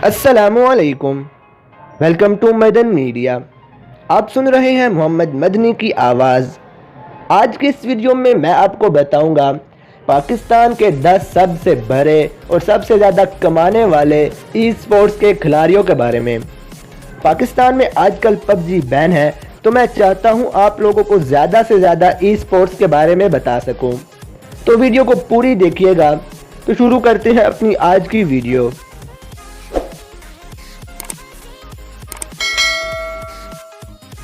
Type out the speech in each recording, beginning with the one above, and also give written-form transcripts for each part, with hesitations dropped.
अस्सलामुअलैकुम। Welcome to Madan media. आप सुन रहे हैं मोहम्मद मदनी की आवाज़। आज के इस वीडियो में मैं आपको बताऊंगा पाकिस्तान के 10 सबसे बड़े और सबसे ज़्यादा कमाने वाले ई स्पोर्ट्स के खिलाड़ियों के बारे में। पाकिस्तान में आजकल पबजी बैन है, तो मैं चाहता हूं आप लोगों को ज़्यादा से ज़्यादा ई स्पोर्ट्स के बारे में बता सकूं। तो वीडियो को पूरी देखिएगा। तो शुरू करते हैं अपनी आज की वीडियो।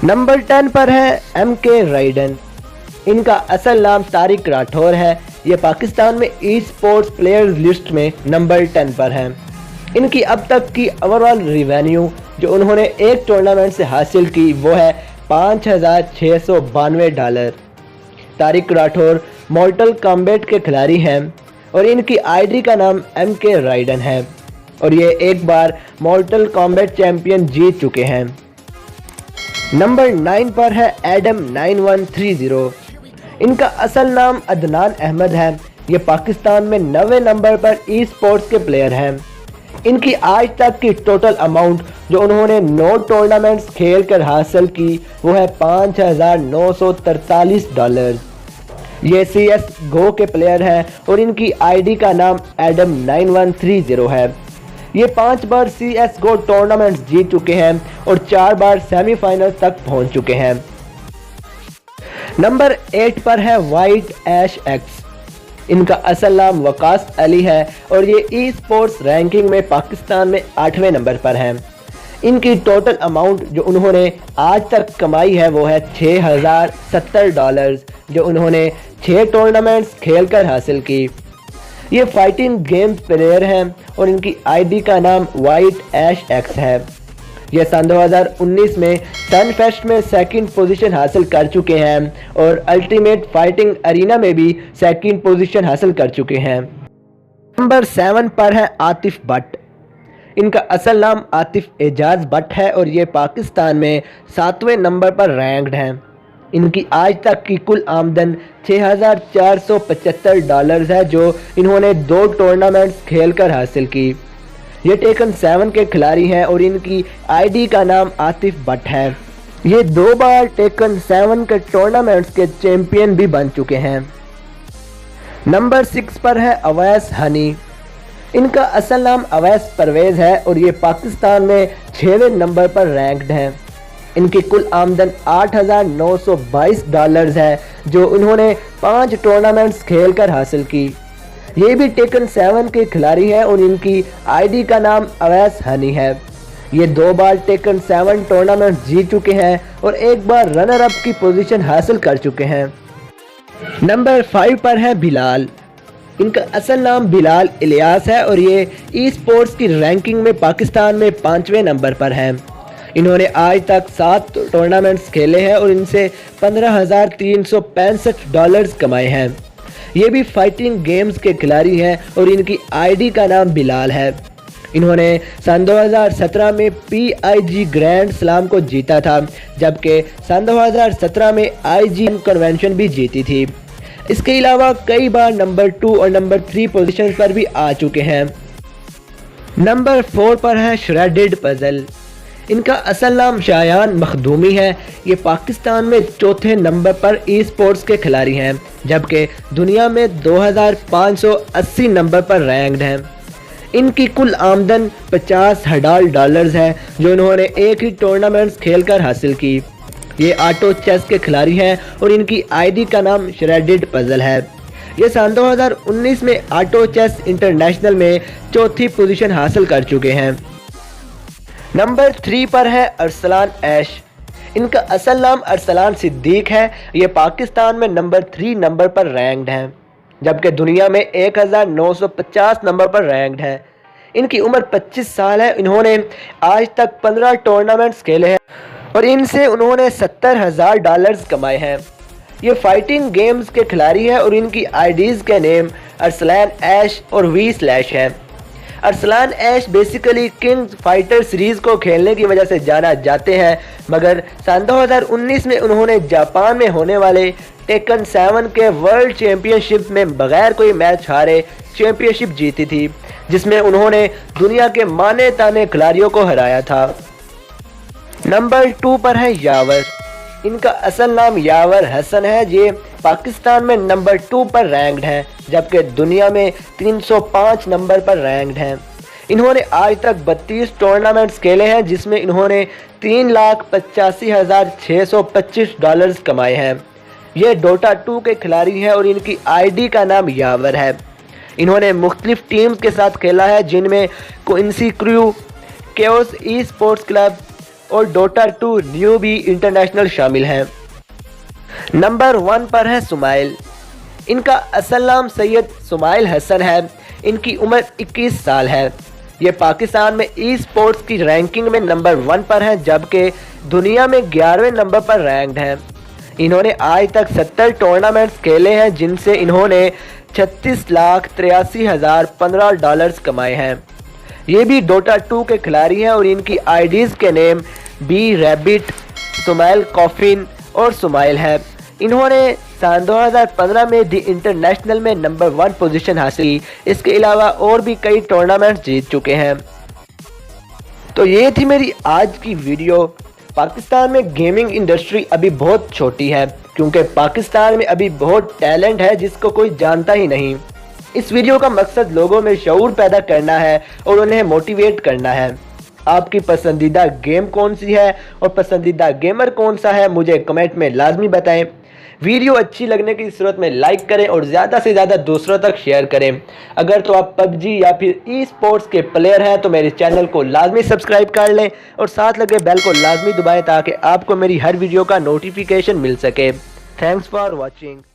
नंबर 10 पर है MK राइडन। इनका असल नाम तारिक राठौर है। ये पाकिस्तान में ई स्पोर्ट्स प्लेयर्स लिस्ट में नंबर 10 पर है। इनकी अब तक की ओवरऑल रिवेन्यू जो उन्होंने एक टूर्नामेंट से हासिल की वो है $5,692। तारिक राठौर मॉर्टल कॉम्बैट के खिलाड़ी हैं और इनकी आईडी का नाम MK राइडन है और ये एक बार मॉर्टल कॉम्बैट चैंपियन जीत चुके हैं। नंबर 9 पर है एडम 9130। इनका असल नाम अदनान अहमद है। ये पाकिस्तान में 9वें नंबर पर ई स्पोर्ट्स के प्लेयर हैं। इनकी आज तक की टोटल अमाउंट जो उन्होंने 9 टूर्नामेंट्स खेल कर हासिल की वो है $5,943। ये CSGO के प्लेयर हैं और इनकी आईडी का नाम एडम 9130 है। ये 5 बार CSGO टूर्नामेंट्स जीत चुके हैं और 4 बार सेमीफाइनल तक पहुंच चुके हैं। नंबर 8 पर है वाइट ऐश एक्स। इनका असल नाम वकास अली है और ये ई स्पोर्ट्स रैंकिंग में पाकिस्तान में 8वें नंबर पर हैं। इनकी टोटल अमाउंट जो उन्होंने आज तक कमाई है वो है $6,070 जो उन्होंने 6 टूर्नामेंट्स खेलकर हासिल की। ये फाइटिंग गेम्स प्लेयर हैं और इनकी आईडी का नाम वाइट ऐश एक्स है। ये सन 2019 में सनफेस्ट में सेकंड पोजीशन हासिल कर चुके हैं और अल्टीमेट फाइटिंग अरीना में भी सेकंड पोजीशन हासिल कर चुके हैं। नंबर 7 पर है आतिफ भट्ट। इनका असल नाम आतिफ एजाज भट्ट है और ये पाकिस्तान में 7वें नंबर पर रैंक्ड हैं। इनकी आज तक की कुल आमदन $6,475 है जो इन्होंने 2 टूर्नामेंट्स खेलकर हासिल की। ये टेकन 7 के खिलाड़ी हैं और इनकी आईडी का नाम आतिफ भट्ट है। ये 2 बार टेकन 7 के टूर्नामेंट्स के चैंपियन भी बन चुके हैं। नंबर 6 पर है अवैस हनी। इनका असल नाम अवैस परवेज़ है और ये पाकिस्तान में 6वें नंबर पर रैंक्ड हैं। इनकी कुल आमदन $8,922 है जो उन्होंने 5 टूर्नामेंट्स खेलकर हासिल की। ये भी टेकन 7 के खिलाड़ी हैं और इनकी आईडी का नाम अवैस हनी है। ये 2 बार टेकन 7 टूर्नामेंट्स जीत चुके हैं और एक बार रनर अप की पोजीशन हासिल कर चुके हैं। नंबर 5 पर है बिलाल। इनका असल नाम बिलाल इलियास है और ये ई स्पोर्ट्स की रैंकिंग में पाकिस्तान में 5वें नंबर पर हैं। इन्होंने आज तक 7 टूर्नामेंट्स खेले हैं और इनसे $15,365 कमाए हैं। ये भी फाइटिंग गेम्स के खिलाड़ी हैं और इनकी आईडी का नाम बिलाल है। इन्होंने सन 2017 में PIG ग्रैंड स्लैम को जीता था, जबकि सन 2017 में IG कन्वेंशन भी जीती थी। इसके अलावा कई बार नंबर 2 और नंबर 3 पोजीशन पर भी आ चुके हैं। नंबर 4 पर है श्रेडेड पजल। इनका असल नाम शायान मखदूमी है। ये पाकिस्तान में 4थे नंबर पर ई स्पोर्ट्स के खिलाड़ी हैं, जबकि दुनिया में 2580 नंबर पर रैंक्ड हैं। इनकी कुल आमदन $50,000 है जो इन्होंने एक ही टूर्नामेंट्स खेलकर हासिल की। ये ऑटो चेस के खिलाड़ी हैं और इनकी आईडी का नाम श्रेडेड पजल है। ये सन 2019 में ऑटो चेस इंटरनेशनल में 4थी पोजीशन हासिल कर चुके हैं। नंबर 3 पर है अरसलान ऐश। इनका असल नाम अरसलान सिद्दीक है। ये पाकिस्तान में नंबर 3 नंबर पर रैंक्ड हैं, जबकि दुनिया में 1950 नंबर पर रैंक्ड है। इनकी उम्र 25 साल है। इन्होंने आज तक 15 टूर्नामेंट्स खेले हैं और इनसे उन्होंने $70,000 कमाए हैं। ये फाइटिंग गेम्स के खिलाड़ी हैं और इनकी आईडीज़ के नेम अरसलान ऐश और V/ है। अरसलान ऐश बेसिकली किंग्स फाइटर सीरीज़ को खेलने की वजह से जाना जाते हैं, मगर सन 2019 में उन्होंने जापान में होने वाले टेकन 7 के वर्ल्ड चैंपियनशिप में बगैर कोई मैच हारे चैंपियनशिप जीती थी, जिसमें उन्होंने दुनिया के माने ताने खिलाड़ियों को हराया था। नंबर 2 पर है यावर। इनका असल नाम यावर हसन है। ये पाकिस्तान में नंबर 2 पर रैंक्ड हैं, जबकि दुनिया में 305 नंबर पर रैंक्ड हैं। इन्होंने आज तक 32 टूर्नामेंट्स खेले हैं, जिसमें इन्होंने $3,85,625 कमाए हैं। ये डोटा 2 के खिलाड़ी हैं और इनकी आईडी का नाम यावर है। इन्होंने मुख्तलिफ टीम्स के साथ खेला है, जिनमें Quincy Crew, Chaos esports club और डोटा 2 न्यूबी इंटरनेशनल शामिल हैं। नंबर 1 पर है सुमाइल। इनका असल नाम सैयद सुमाइल हसन है। इनकी उम्र 21 साल है। ये पाकिस्तान में ई स्पोर्ट्स की रैंकिंग में नंबर 1 पर हैं, जबकि दुनिया में 11वें नंबर पर रैंक्ड हैं। इन्होंने आज तक 70 टूर्नामेंट्स खेले हैं, जिनसे इन्होंने $36,83,015 कमाए हैं। ये भी डोटा 2 के खिलाड़ी हैं और इनकी आईडीज़ के name B rabbit, Sumail coffin और सुमाइल है। इन्होंने सन 2015 में दी इंटरनेशनल में नंबर 1 पोजीशन हासिल की। इसके अलावा और भी कई टूर्नामेंट्स जीत चुके हैं। तो ये थी मेरी आज की वीडियो। पाकिस्तान में गेमिंग इंडस्ट्री अभी बहुत छोटी है, क्योंकि पाकिस्तान में अभी बहुत टैलेंट है जिसको कोई जानता ही नहीं। इस वीडियो का मकसद लोगों में शऊर पैदा करना है और उन्हें मोटिवेट करना है। आपकी पसंदीदा गेम कौन सी है और पसंदीदा गेमर कौन सा है, मुझे कमेंट में लाजमी बताएं। वीडियो अच्छी लगने की सूरत में लाइक करें और ज़्यादा से ज़्यादा दूसरों तक शेयर करें। अगर तो आप पबजी या फिर ई स्पोर्ट्स के प्लेयर हैं तो मेरे चैनल को लाजमी सब्सक्राइब कर लें और साथ लगे बेल को लाजमी दबाएं, ताकि आपको मेरी हर वीडियो का नोटिफिकेशन मिल सके। Thanks for watching.